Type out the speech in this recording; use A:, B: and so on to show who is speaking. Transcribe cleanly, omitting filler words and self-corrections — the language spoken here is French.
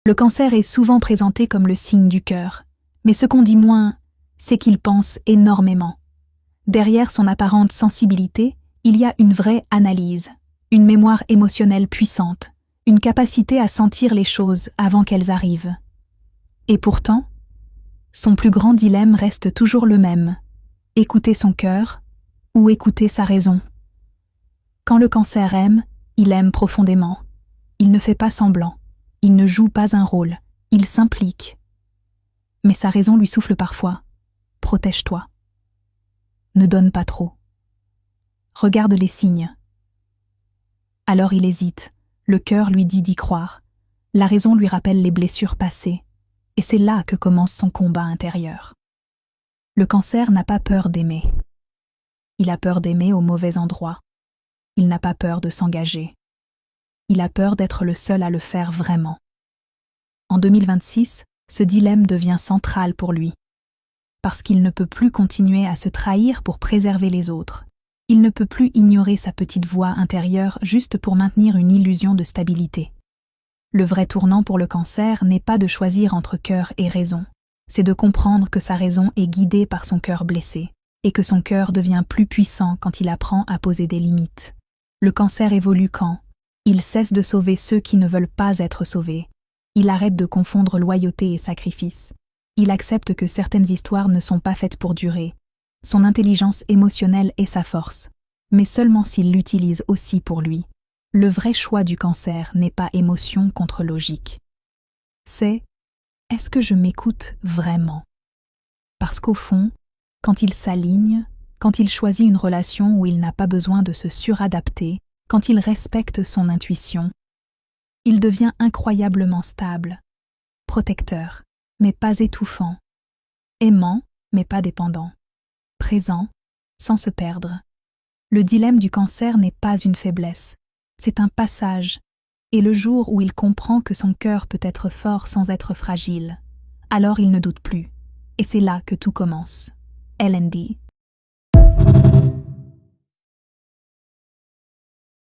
A: Le cancer est souvent présenté comme le signe du cœur, mais ce qu'on dit moins, c'est qu'il pense énormément. Derrière son apparente sensibilité, il y a une vraie analyse, une mémoire émotionnelle puissante, une capacité à sentir les choses avant qu'elles arrivent. Et pourtant, son plus grand dilemme reste toujours le même: écouter son cœur ou écouter sa raison. Quand le cancer aime, il aime profondément. Il ne fait pas semblant, il ne joue pas un rôle, il s'implique. Mais sa raison lui souffle parfois: protège-toi. Ne donne pas trop. Regarde les signes. Alors il hésite, le cœur lui dit d'y croire, la raison lui rappelle les blessures passées, et c'est là que commence son combat intérieur. Le cancer n'a pas peur d'aimer. Il a peur d'aimer au mauvais endroit. Il n'a pas peur de s'engager. Il a peur d'être le seul à le faire vraiment. En 2026, ce dilemme devient central pour lui. Parce qu'il ne peut plus continuer à se trahir pour préserver les autres. Il ne peut plus ignorer sa petite voix intérieure juste pour maintenir une illusion de stabilité. Le vrai tournant pour le cancer n'est pas de choisir entre cœur et raison, c'est de comprendre que sa raison est guidée par son cœur blessé, et que son cœur devient plus puissant quand il apprend à poser des limites. Le cancer évolue quand il cesse de sauver ceux qui ne veulent pas être sauvés. Il arrête de confondre loyauté et sacrifice. Il accepte que certaines histoires ne sont pas faites pour durer. Son intelligence émotionnelle est sa force, mais seulement s'il l'utilise aussi pour lui. Le vrai choix du cancer n'est pas émotion contre logique. C'est: est-ce que je m'écoute vraiment? Parce qu'au fond, quand il s'aligne, quand il choisit une relation où il n'a pas besoin de se suradapter, quand il respecte son intuition, il devient incroyablement stable, protecteur, mais pas étouffant, aimant, mais pas dépendant, présent, sans se perdre. Le dilemme du cancer n'est pas une faiblesse, c'est un passage, et le jour où il comprend que son cœur peut être fort sans être fragile, alors il ne doute plus, et c'est là que tout commence. LND.